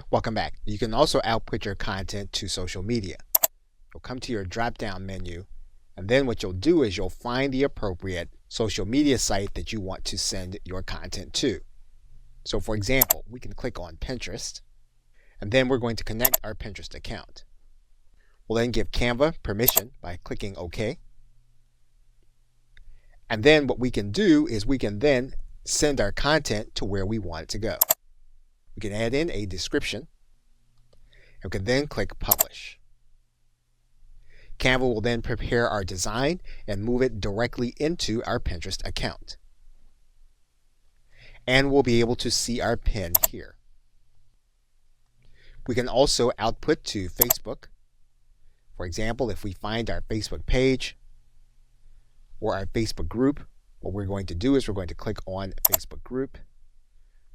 Welcome back. You can also output your content to social media. You'll come to your drop-down menu, and then what you'll do is you'll find the appropriate social media site that you want to send your content to. So for example, we can click on Pinterest, and then we're going to connect our Pinterest account. We'll then give Canva permission by clicking OK. And then what we can do is we can then send our content to where we want it to go. We can add in a description, and we can then click Publish. Canva will then prepare our design and move it directly into our Pinterest account. And we'll be able to see our pin here. We can also output to Facebook. For example, if we find our Facebook page or our Facebook group, what we're going to do is we're going to click on Facebook group.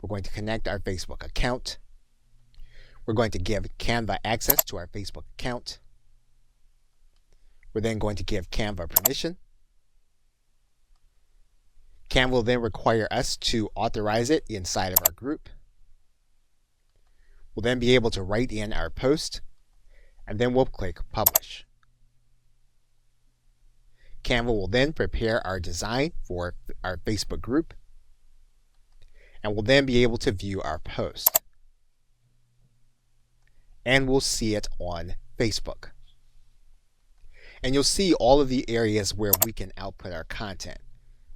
We're going to connect our Facebook account. We're going to give Canva access to our Facebook account. We're then going to give Canva permission. Canva will then require us to authorize it inside of our group. We'll then be able to write in our post, and then we'll click Publish. Canva will then prepare our design for our Facebook group, and we'll then be able to view our post. And we'll see it on Facebook. And you'll see all of the areas where we can output our content.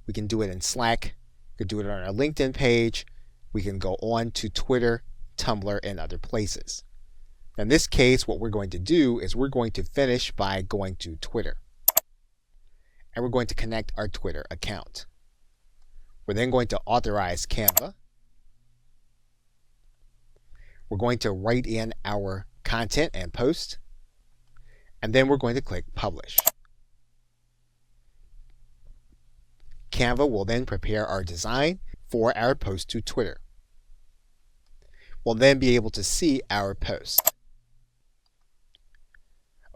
We can do it in Slack, we can do it on our LinkedIn page, we can go on to Twitter, Tumblr, and other places. In this case, what we're going to do is we're going to finish by going to Twitter. And we're going to connect our Twitter account. We're then going to authorize Canva. We're going to write in our content and post. And then we're going to click Publish. Canva will then prepare our design for our post to Twitter. We'll then be able to see our post.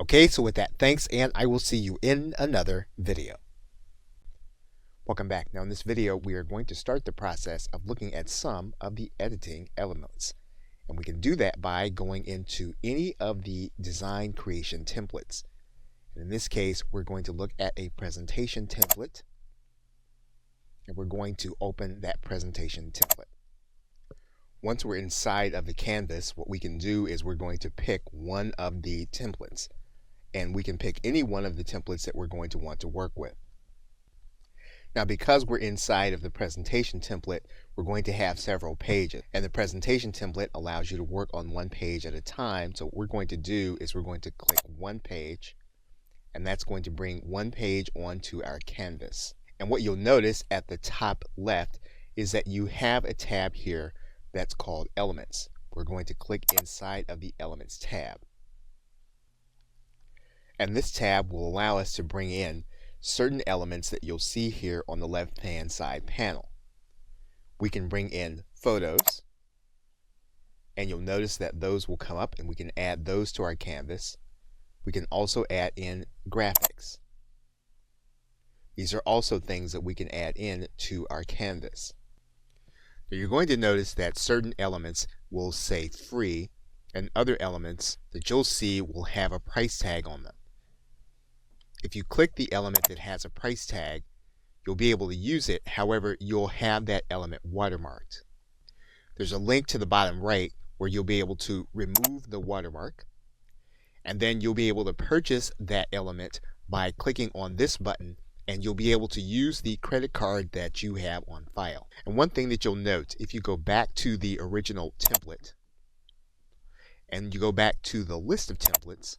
Okay, so with that, thanks, and I will see you in another video. Welcome back. Now in this video, we are going to start the process of looking at some of the editing elements. And we can do that by going into any of the design creation templates. And in this case, we're going to look at a presentation template. And we're going to open that presentation template. Once we're inside of the canvas, what we can do is we're going to pick one of the templates. And we can pick any one of the templates that we're going to want to work with. Now, because we're inside of the presentation template, we're going to have several pages. And the presentation template allows you to work on one page at a time. So what we're going to do is we're going to click one page, and that's going to bring one page onto our canvas. And what you'll notice at the top left is that you have a tab here that's called Elements. We're going to click inside of the Elements tab. And this tab will allow us to bring in certain elements that you'll see here on the left-hand side panel. We can bring in photos, and you'll notice that those will come up and we can add those to our canvas. We can also add in graphics. These are also things that we can add in to our canvas. Now you're going to notice that certain elements will say free, and other elements that you'll see will have a price tag on them. If you click the element that has a price tag, you'll be able to use it. However, you'll have that element watermarked. There's a link to the bottom right where you'll be able to remove the watermark, and then you'll be able to purchase that element by clicking on this button, and you'll be able to use the credit card that you have on file. And one thing that you'll note, if you go back to the original template and you go back to the list of templates,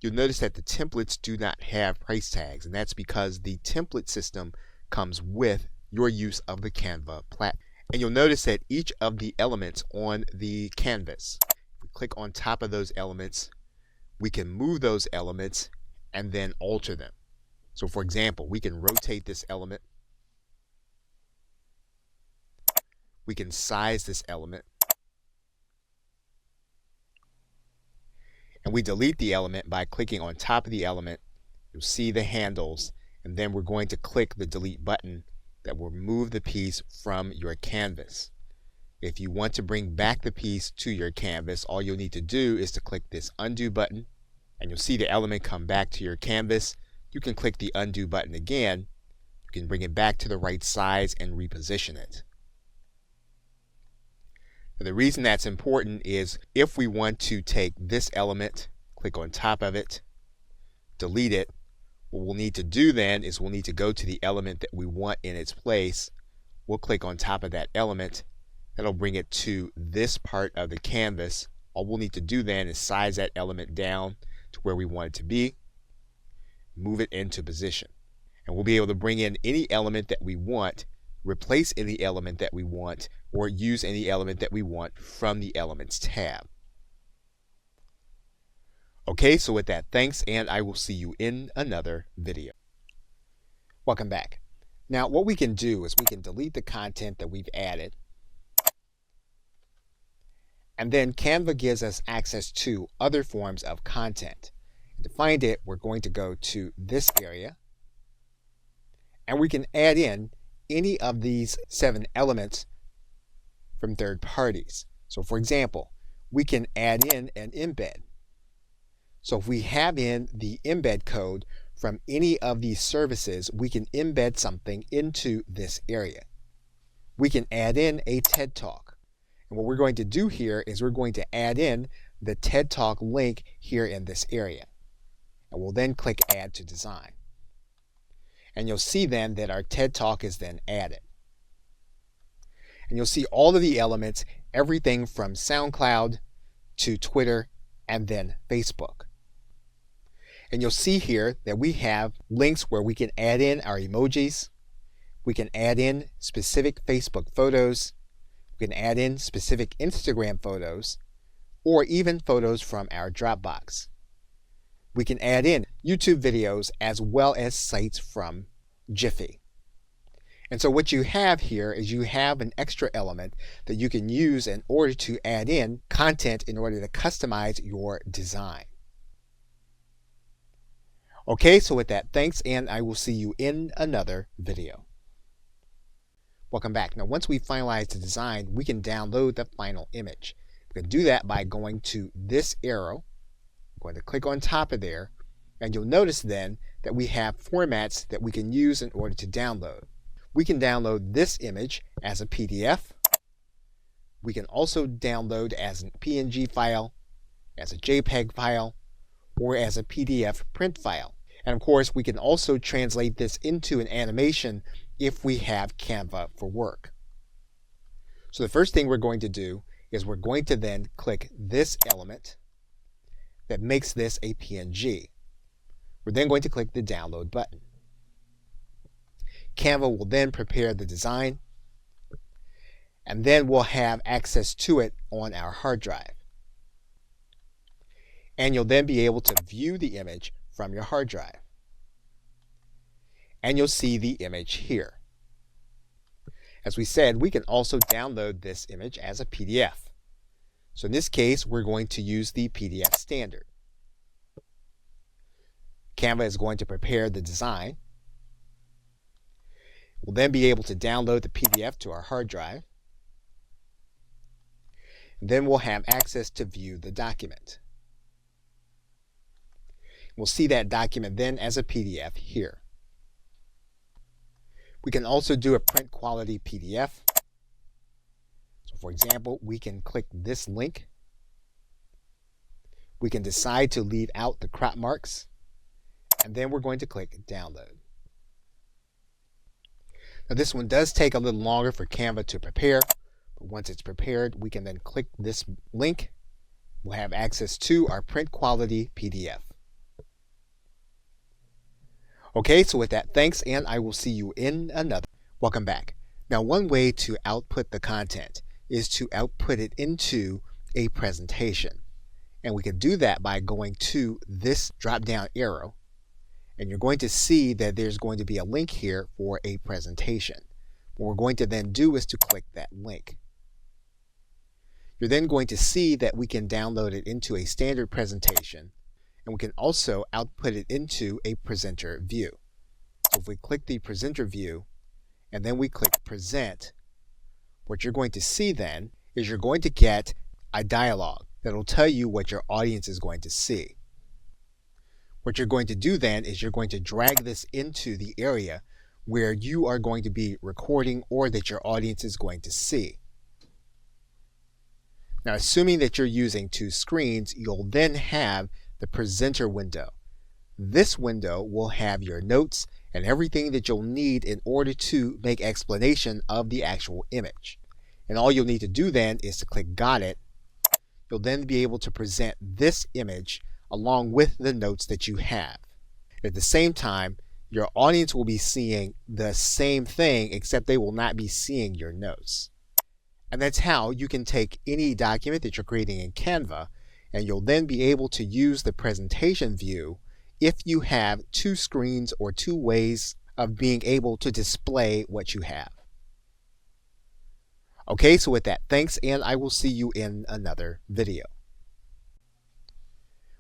you'll notice that the templates do not have price tags, and that's because the template system comes with your use of the Canva platform. And you'll notice that each of the elements on the canvas, if we click on top of those elements, we can move those elements and then alter them. So for example, we can rotate this element. We can size this element. And we delete the element by clicking on top of the element. You'll see the handles, and then we're going to click the delete button that will remove the piece from your canvas. If you want to bring back the piece to your canvas, all you'll need to do is to click this undo button, and you'll see the element come back to your canvas. You can click the undo button again. You can bring it back to the right size and reposition it. Now, the reason that's important is if we want to take this element, click on top of it, delete it, what we'll need to do then is we'll need to go to the element that we want in its place. We'll click on top of that element. That'll bring it to this part of the canvas. All we'll need to do then is size that element down to where we want it to be, move it into position. And we'll be able to bring in any element that we want, replace any element that we want, or use any element that we want from the Elements tab. Okay, so with that, thanks, and I will see you in another video. Welcome back. Now, what we can do is we can delete the content that we've added, and then Canva gives us access to other forms of content. To find it, we're going to go to this area, and we can add in any of these 7 elements from third parties. So for example, we can add in an embed. So if we have in the embed code from any of these services, we can embed something into this area. We can add in a TED Talk. And what we're going to do here is we're going to add in the TED Talk link here in this area. And we'll then click Add to Design. And you'll see then that our TED Talk is then added. And you'll see all of the elements, everything from SoundCloud to Twitter and then Facebook. And you'll see here that we have links where we can add in our emojis. We can add in specific Facebook photos. We can add in specific Instagram photos, or even photos from our Dropbox. We can add in YouTube videos as well as sites from Jiffy. And so what you have here is you have an extra element that you can use in order to add in content in order to customize your design. Okay, so with that, thanks, and I will see you in another video. Welcome back. Now, once we finalize the design, we can download the final image. We can do that by going to this arrow. I'm going to click on top of there, and you'll notice then that we have formats that we can use in order to download. We can download this image as a PDF. We can also download as a PNG file, as a JPEG file, or as a PDF print file. And of course, we can also translate this into an animation if we have Canva for Work. So the first thing we're going to do is we're going to then click this element that makes this a PNG. We're then going to click the download button. Canva will then prepare the design, and then we'll have access to it on our hard drive. And you'll then be able to view the image from your hard drive. And you'll see the image here. As we said, we can also download this image as a PDF. So in this case, we're going to use the PDF standard. Canva is going to prepare the design. We'll then be able to download the PDF to our hard drive. And then we'll have access to view the document. We'll see that document then as a PDF here. We can also do a print quality PDF. So for example, we can click this link. We can decide to leave out the crop marks, and then we're going to click download. Now this one does take a little longer for Canva to prepare, but once it's prepared, we can then click this link. We'll have access to our print quality PDF. Okay, so with that, thanks, and I will see you in another. Welcome back. Now, one way to output the content is to output it into a presentation. And we can do that by going to this drop-down arrow. And you're going to see that there's going to be a link here for a presentation. What we're going to then do is to click that link. You're then going to see that we can download it into a standard presentation, and we can also output it into a presenter view. So if we click the presenter view and then we click present, What you're going to see then is you're going to get a dialog that will tell you what your audience is going to see. What you're going to do then is you're going to drag this into the area where you are going to be recording or that your audience is going to see. Now, assuming that you're using two screens, you'll then have the presenter window. This window will have your notes and everything that you'll need in order to make explanation of the actual image. And all you'll need to do then is to click Got It. You'll then be able to present this image along with the notes that you have. At the same time, your audience will be seeing the same thing, except they will not be seeing your notes. And that's how you can take any document that you're creating in Canva, and you'll then be able to use the presentation view if you have two screens or two ways of being able to display what you have. Okay, so with that, thanks, and I will see you in another video.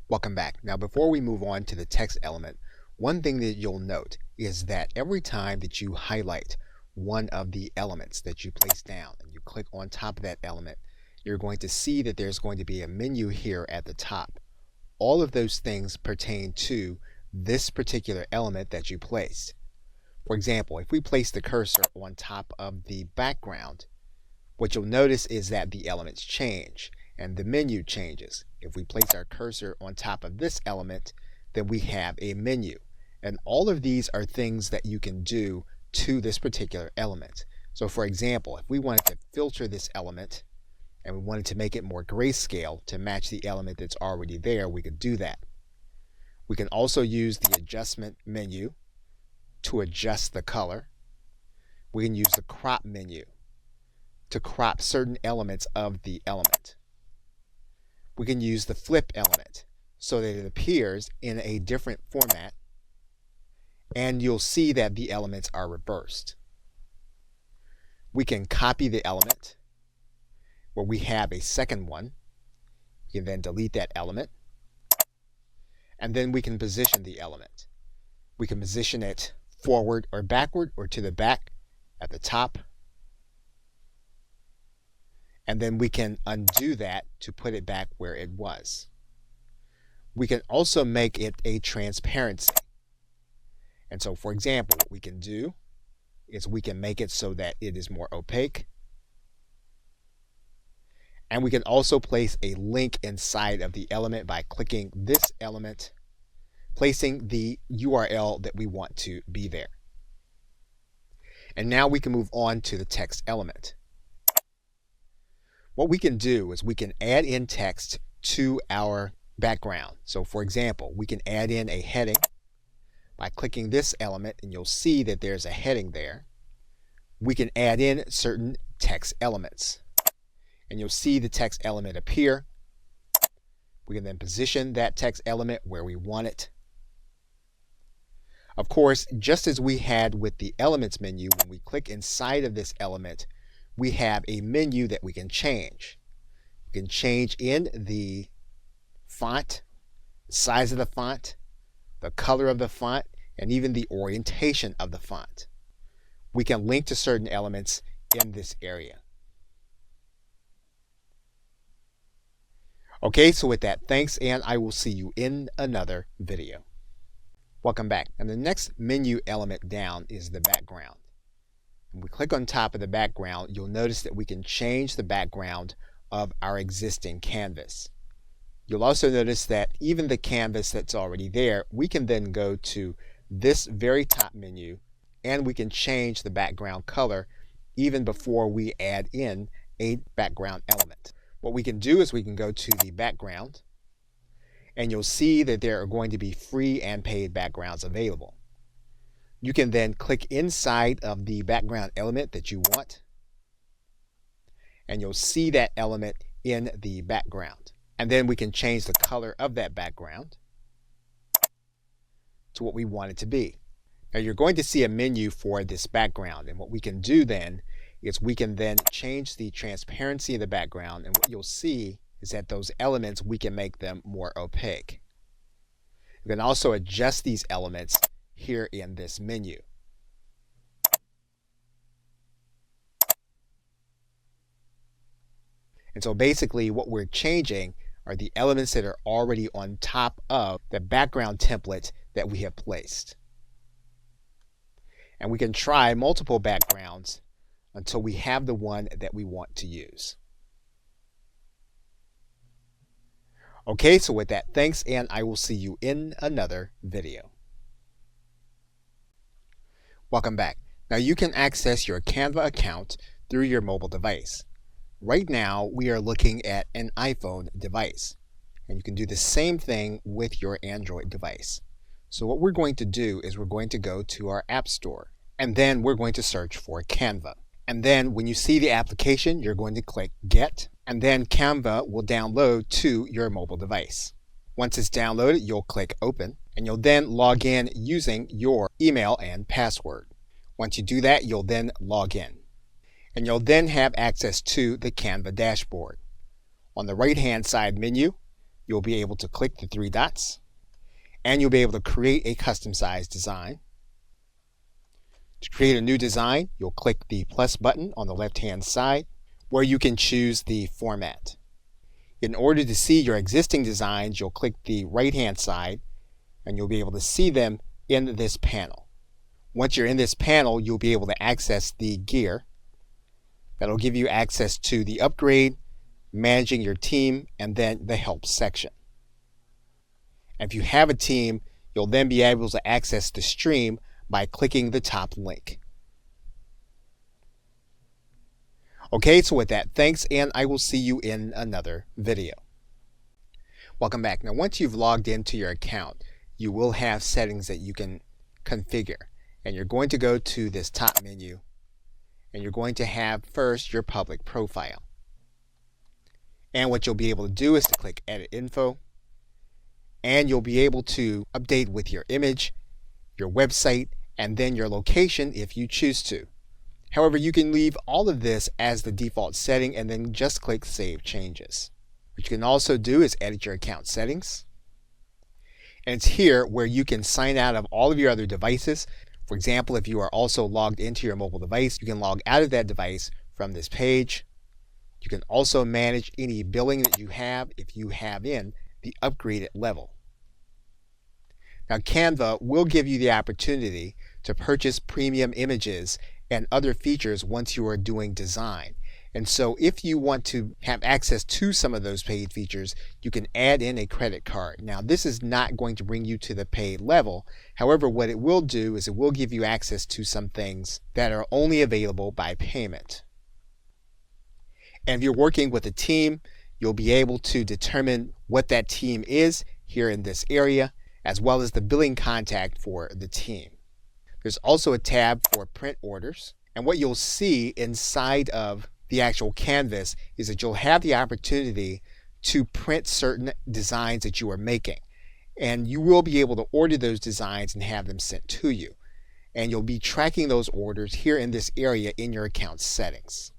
Welcome back. Now, before we move on to the text element, one thing that you'll note is that every time that you highlight one of the elements that you place down and you click on top of that element, you're going to see that there's going to be a menu here at the top. All of those things pertain to this particular element that you placed. For example, if we place the cursor on top of the background, what you'll notice is that the elements change and the menu changes. If we place our cursor on top of this element, then we have a menu. And all of these are things that you can do to this particular element. So for example, if we wanted to filter this element and we wanted to make it more grayscale to match the element that's already there, we could do that. We can also use the adjustment menu to adjust the color. We can use the crop menu to crop certain elements of the element. We can use the flip element so that it appears in a different format, and you'll see that the elements are reversed. We can copy the element where we have a second one. We can then delete that element, and then we can position the element. We can position it forward or backward or to the back, at the top, and then we can undo that to put it back where it was. We can also make it a transparency. And so, for example, what we can do is we can make it so that it is more opaque. And we can also place a link inside of the element by clicking this element, placing the URL that we want to be there. And now we can move on to the text element. What we can do is we can add in text to our background. So for example, we can add in a heading by clicking this element, and you'll see that there's a heading there. We can add in certain text elements, and you'll see the text element appear. We can then position that text element where we want it. Of course, just as we had with the elements menu, when we click inside of this element, we have a menu that we can change. We can change in the font, the size of the font, the color of the font, and even the orientation of the font. We can link to certain elements in this area. Okay, so with that, thanks, and I will see you in another video. Welcome back. And the next menu element down is the background. When we click on top of the background, you'll notice that we can change the background of our existing canvas. You'll also notice that even the canvas that's already there, we can then go to this very top menu and we can change the background color even before we add in a background element. What we can do is we can go to the background, and you'll see that there are going to be free and paid backgrounds available. You can then click inside of the background element that you want, and you'll see that element in the background. And then we can change the color of that background to what we want it to be. Now you're going to see a menu for this background, and what we can do then is we can then change the transparency of the background, and what you'll see is that those elements, we can make them more opaque. You can also adjust these elements here in this menu. And so basically what we're changing are the elements that are already on top of the background template that we have placed. And we can try multiple backgrounds until we have the one that we want to use. Okay, so with that, thanks, and I will see you in another video. Welcome back. Now you can access your Canva account through your mobile device. Right now, we are looking at an iPhone device, and you can do the same thing with your Android device. So what we're going to do is we're going to go to our App Store, and then we're going to search for Canva. And then when you see the application, you're going to click Get, and then Canva will download to your mobile device. Once it's downloaded, you'll click Open, and you'll then log in using your email and password. Once you do that, you'll then log in, and you'll then have access to the Canva dashboard. On the right-hand side menu, you'll be able to click the three dots, and you'll be able to create a custom-sized design. To create a new design, you'll click the plus button on the left-hand side, where you can choose the format. In order to see your existing designs, you'll click the right-hand side, and you'll be able to see them in this panel. Once you're in this panel, you'll be able to access the gear. That'll give you access to the upgrade, managing your team, and then the help section. And if you have a team, you'll then be able to access the stream by clicking the top link. Okay, so with that, thanks, and I will see you in another video. Welcome back. Now, once you've logged into your account, you will have settings that you can configure. And you're going to go to this top menu, and you're going to have first your public profile. And what you'll be able to do is to click Edit Info, and you'll be able to update with your image, your website, and then your location if you choose to. However, you can leave all of this as the default setting and then just click Save Changes. What you can also do is edit your account settings. And it's here where you can sign out of all of your other devices. For example, if you are also logged into your mobile device, you can log out of that device from this page. You can also manage any billing that you have if you have in the upgraded level. Now, Canva will give you the opportunity to purchase premium images and other features once you are doing design. And so if you want to have access to some of those paid features, you can add in a credit card. Now, this is not going to bring you to the paid level. However, what it will do is it will give you access to some things that are only available by payment. And if you're working with a team, you'll be able to determine what that team is here in this area, as well as the billing contact for the team. There's also a tab for print orders. And what you'll see inside of the actual canvas is that you'll have the opportunity to print certain designs that you are making. And you will be able to order those designs and have them sent to you. And you'll be tracking those orders here in this area in your account settings.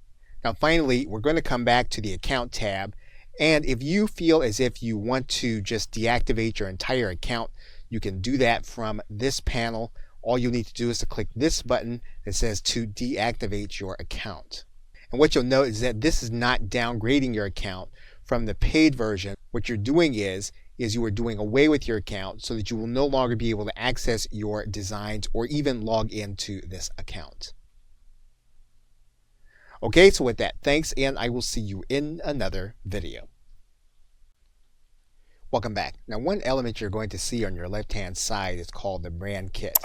Now finally, we're going to come back to the account tab. And if you feel as if you want to just deactivate your entire account, you can do that from this panel. All you need to do is to click this button that says to deactivate your account. And what you'll note is that this is not downgrading your account from the paid version. What you're doing is you are doing away with your account so that you will no longer be able to access your designs or even log into this account. Okay, so with that, thanks, and I will see you in another video. Welcome back. Now, one element you're going to see on your left-hand side is called the brand kit.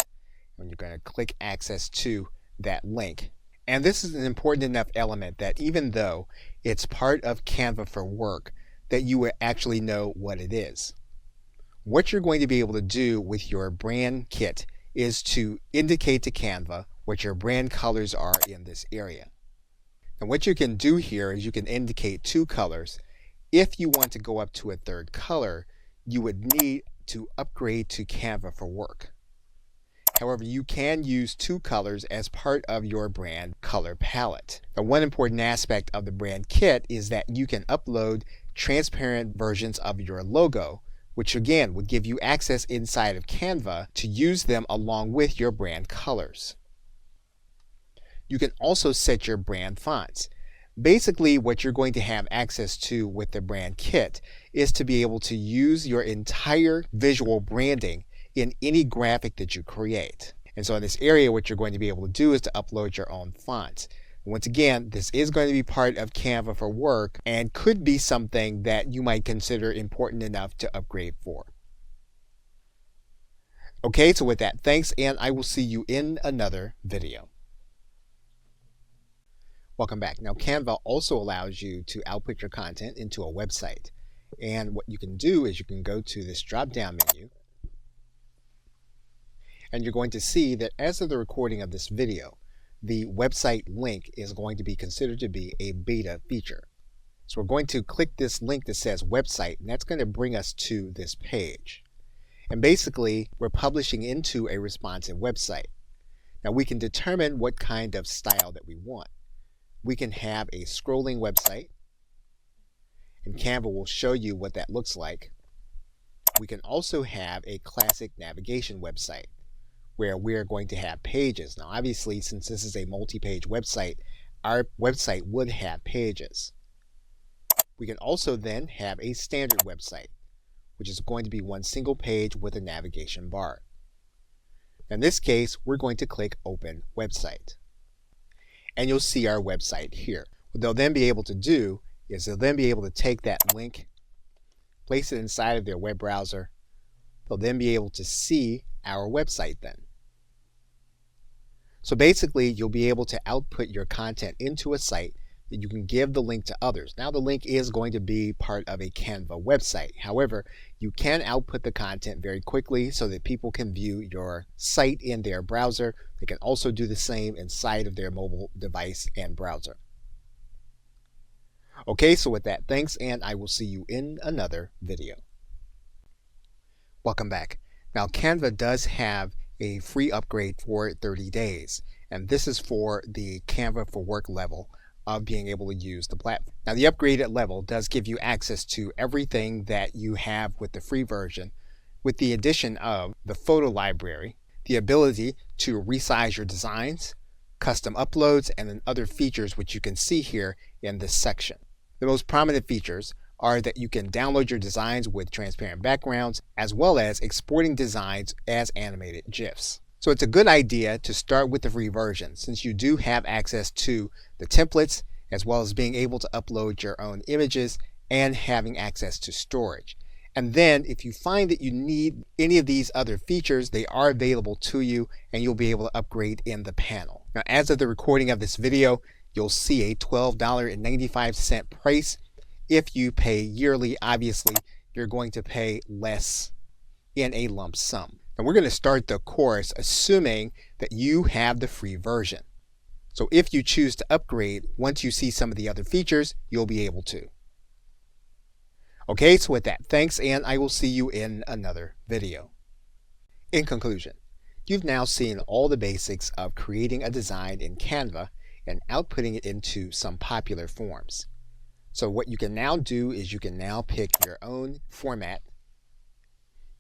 And you're going to click access to that link. And this is an important enough element that even though it's part of Canva for Work, that you will actually know what it is. What you're going to be able to do with your brand kit is to indicate to Canva what your brand colors are in this area. And what you can do here is you can indicate two colors. If you want to go up to a third color, you would need to upgrade to Canva for Work. However, you can use two colors as part of your brand color palette. Now, one important aspect of the brand kit is that you can upload transparent versions of your logo, which again would give you access inside of Canva to use them along with your brand colors. You can also set your brand fonts. Basically, what you're going to have access to with the brand kit is to be able to use your entire visual branding in any graphic that you create. And so in this area, what you're going to be able to do is to upload your own fonts. Once again, this is going to be part of Canva for Work and could be something that you might consider important enough to upgrade for. Okay, so with that, thanks, and I will see you in another video. Welcome back. Now, Canva also allows you to output your content into a website. And what you can do is you can go to this drop-down menu, and you're going to see that as of the recording of this video, the website link is going to be considered to be a beta feature. So we're going to click this link that says website, and that's going to bring us to this page. And basically, we're publishing into a responsive website. Now, we can determine what kind of style that we want. We can have a scrolling website, and Canva will show you what that looks like. We can also have a classic navigation website, where we're going to have pages. Now, obviously, since this is a multi-page website, our website would have pages. We can also then have a standard website, which is going to be one single page with a navigation bar. In this case, we're going to click Open Website. And you'll see our website here. What they'll then be able to do is they'll then be able to take that link, place it inside of their web browser. They'll then be able to see our website then. So basically, you'll be able to output your content into a site that you can give the link to others. Now, the link is going to be part of a Canva website. However, you can output the content very quickly so that people can view your site in their browser. They can also do the same inside of their mobile device and browser. Okay, so with that, thanks, and I will see you in another video. Welcome back. Now, Canva does have a free upgrade for 30 days, and this is for the Canva for Work level of being able to use the platform. Now, the upgraded level does give you access to everything that you have with the free version, with the addition of the photo library, the ability to resize your designs, custom uploads, and then other features which you can see here in this section. The most prominent features are that you can download your designs with transparent backgrounds, as well as exporting designs as animated GIFs. So it's a good idea to start with the free version, since you do have access to the templates, as well as being able to upload your own images and having access to storage. And then if you find that you need any of these other features, they are available to you and you'll be able to upgrade in the panel. Now, as of the recording of this video, you'll see a $12.95 price. If you pay yearly, obviously, you're going to pay less in a lump sum. And we're going to start the course assuming that you have the free version. So if you choose to upgrade, once you see some of the other features, you'll be able to. Okay, so with that, thanks, and I will see you in another video. In conclusion, you've now seen all the basics of creating a design in Canva and outputting it into some popular forms. So what you can now do is you can now pick your own format.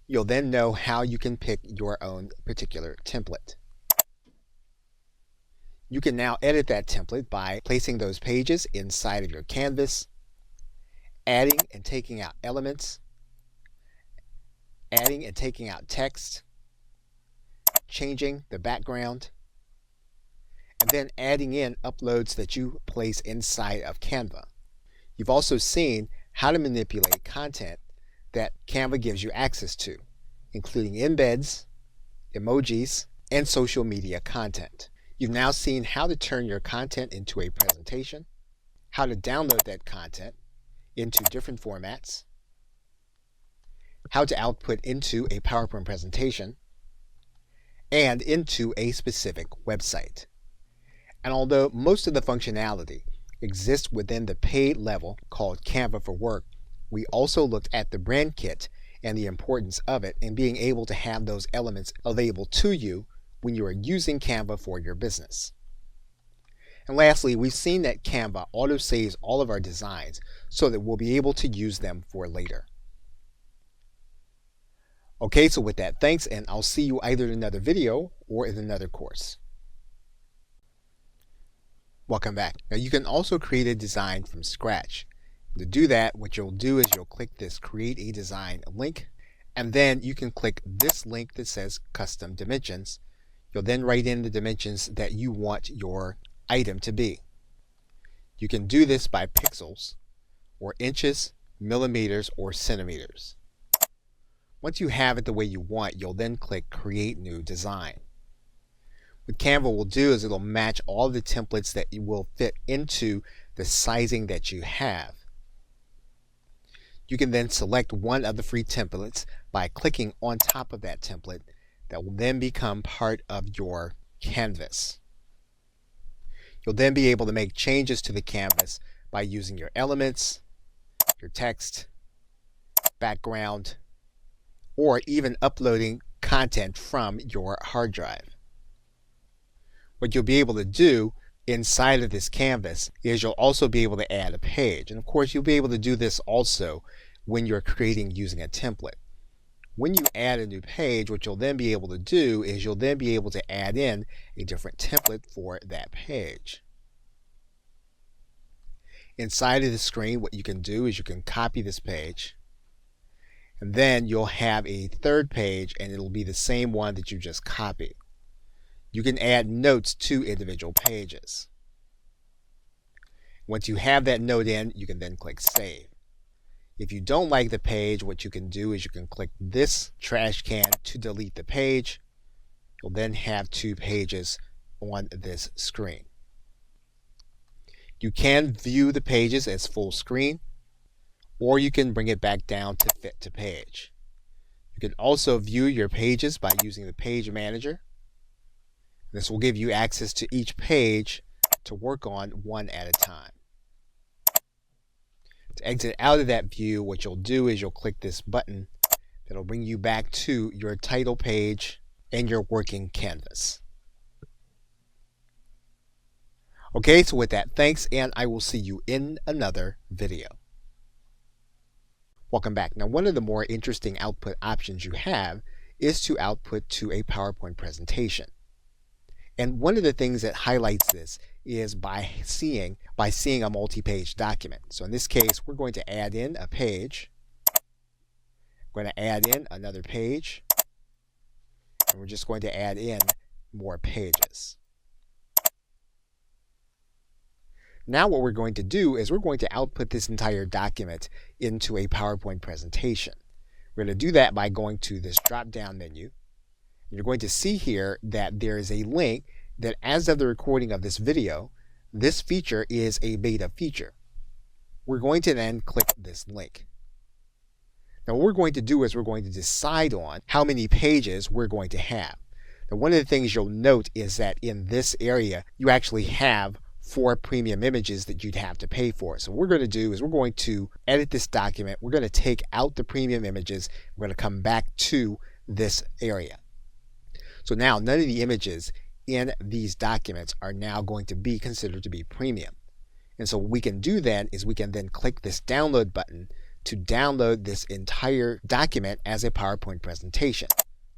You'll then know how you can pick your own particular template. You can now edit that template by placing those pages inside of your canvas, adding and taking out elements, adding and taking out text, changing the background, and then adding in uploads that you place inside of Canva. You've also seen how to manipulate content that Canva gives you access to, including embeds, emojis, and social media content. You've now seen how to turn your content into a presentation, how to download that content into different formats, how to output into a PowerPoint presentation, and into a specific website. And although most of the functionality exists within the paid level called Canva for Work, we also looked at the brand kit and the importance of it and being able to have those elements available to you when you are using Canva for your business. And lastly, we've seen that Canva auto-saves all of our designs so that we'll be able to use them for later. Okay, so with that, thanks, and I'll see you either in another video or in another course. Welcome back. Now you can also create a design from scratch. To do that, what you'll do is you'll click this Create a Design link, and then you can click this link that says Custom Dimensions. You'll then write in the dimensions that you want your item to be. You can do this by pixels, or inches, millimeters, or centimeters. Once you have it the way you want, you'll then click Create New Design. What Canva will do is it'll match all the templates that will fit into the sizing that you have. You can then select one of the free templates by clicking on top of that template that will then become part of your canvas. You'll then be able to make changes to the canvas by using your elements, your text, background, or even uploading content from your hard drive. What you'll be able to do inside of this canvas is you'll also be able to add a page. And of course, you'll be able to do this also when you're creating using a template. When you add a new page, what you'll then be able to do is you'll then be able to add in a different template for that page. Inside of the screen, what you can do is you can copy this page, and then you'll have a third page, and it'll be the same one that you just copied. You can add notes to individual pages. Once you have that note in, you can then click Save. If you don't like the page, what you can do is you can click this trash can to delete the page. You'll then have two pages on this screen. You can view the pages as full screen, or you can bring it back down to fit to page. You can also view your pages by using the Page Manager. This will give you access to each page to work on one at a time. To exit out of that view, what you'll do is you'll click this button that'll bring you back to your title page and your working canvas. Okay, so with that, thanks, and I will see you in another video. Welcome back. Now, one of the more interesting output options you have is to output to a PowerPoint presentation. And one of the things that highlights this is by seeing a multi-page document. So in this case, we're going to add in a page. We're going to add in another page. And we're just going to add in more pages. Now what we're going to do is we're going to output this entire document into a PowerPoint presentation. We're going to do that by going to this drop-down menu. You're going to see here that there is a link that as of the recording of this video, this feature is a beta feature. We're going to then click this link. Now what we're going to do is we're going to decide on how many pages we're going to have. Now one of the things you'll note is that in this area, you actually have 4 premium images that you'd have to pay for. So what we're going to do is we're going to edit this document. We're going to take out the premium images. We're going to come back to this area. So now none of the images in these documents are now going to be considered to be premium. And so what we can do then is we can then click this download button to download this entire document as a PowerPoint presentation.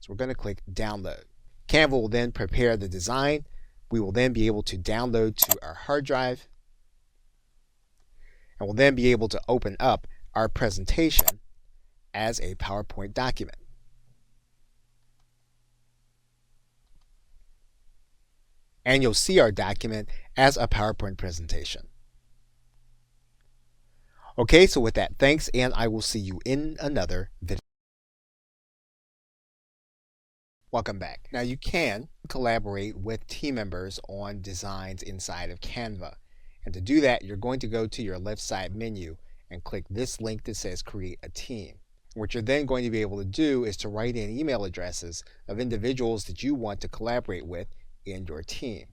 So we're going to click download. Canva will then prepare the design. We will then be able to download to our hard drive. And we'll then be able to open up our presentation as a PowerPoint document. And you'll see our document as a PowerPoint presentation. Okay, so with that, thanks, and I will see you in another video. Welcome back. Now you can collaborate with team members on designs inside of Canva. And to do that, you're going to go to your left side menu and click this link that says Create a Team. What you're then going to be able to do is to write in email addresses of individuals that you want to collaborate with in your team.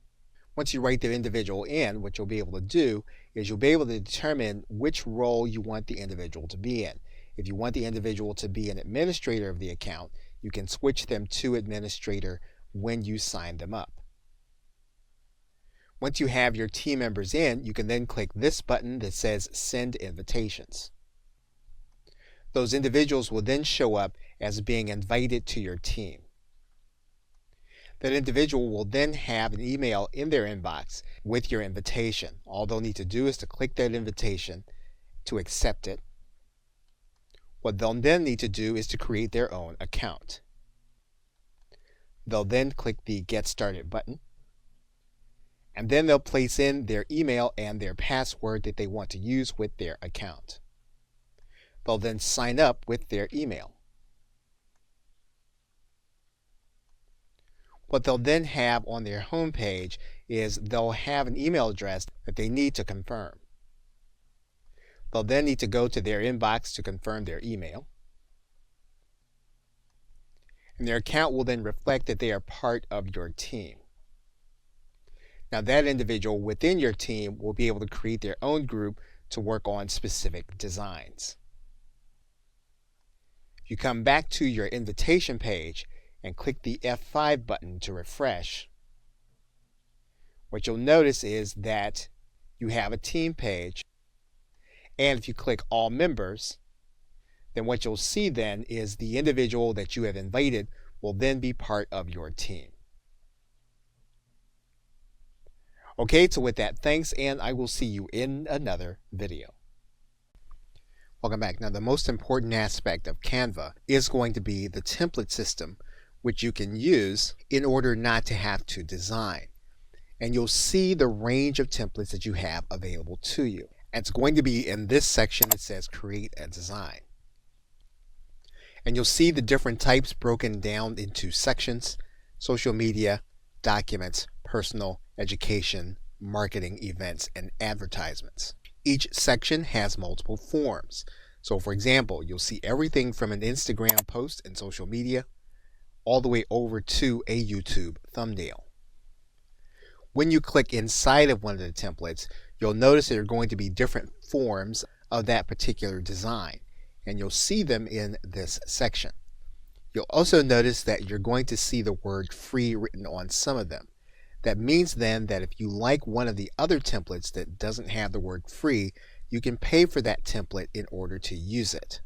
Once you write the individual in, what you'll be able to do is you'll be able to determine which role you want the individual to be in. If you want the individual to be an administrator of the account, you can switch them to administrator when you sign them up. Once you have your team members in, you can then click this button that says Send Invitations. Those individuals will then show up as being invited to your team. That individual will then have an email in their inbox with your invitation. All they'll need to do is to click that invitation to accept it. What they'll then need to do is to create their own account. They'll then click the Get Started button, and then they'll place in their email and their password that they want to use with their account. They'll then sign up with their email. What they'll then have on their home page is they'll have an email address that they need to confirm. They'll then need to go to their inbox to confirm their email. And their account will then reflect that they are part of your team. Now that individual within your team will be able to create their own group to work on specific designs. If you come back to your invitation page and click the F5 button to refresh, what you'll notice is that you have a team page, and if you click All Members, then what you'll see then is the individual that you have invited will then be part of your team. Okay, so with that, thanks, and I will see you in another video. Welcome back. Now, the most important aspect of Canva is going to be the template system, which you can use in order not to have to design. And you'll see the range of templates that you have available to you. And it's going to be in this section that says Create a Design. And you'll see the different types broken down into sections: social media, documents, personal, education, marketing, events, and advertisements. Each section has multiple forms. So for example, you'll see everything from an Instagram post and social media all the way over to a YouTube thumbnail. When you click inside of one of the templates, you'll notice there are going to be different forms of that particular design, and you'll see them in this section. You'll also notice that you're going to see the word free written on some of them. That means then that if you like one of the other templates that doesn't have the word free, you can pay for that template in order to use it.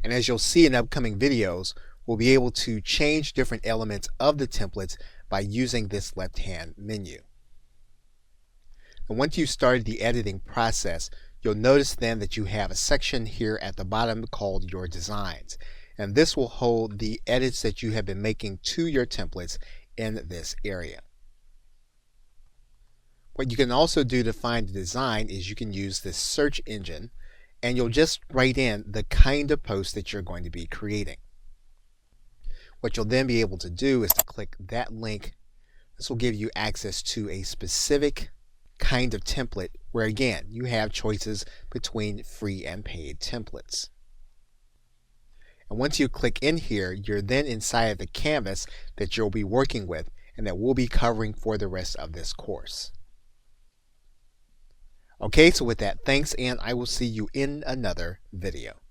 And as you'll see in upcoming videos, we'll be able to change different elements of the templates by using this left-hand menu. And once you've started the editing process, you'll notice then that you have a section here at the bottom called Your Designs. And this will hold the edits that you have been making to your templates in this area. What you can also do to find the design is you can use this search engine, and you'll just write in the kind of post that you're going to be creating. What you'll then be able to do is to click that link. This will give you access to a specific kind of template where, again, you have choices between free and paid templates. And once you click in here, you're then inside of the canvas that you'll be working with and that we'll be covering for the rest of this course. Okay, so with that, thanks, and I will see you in another video.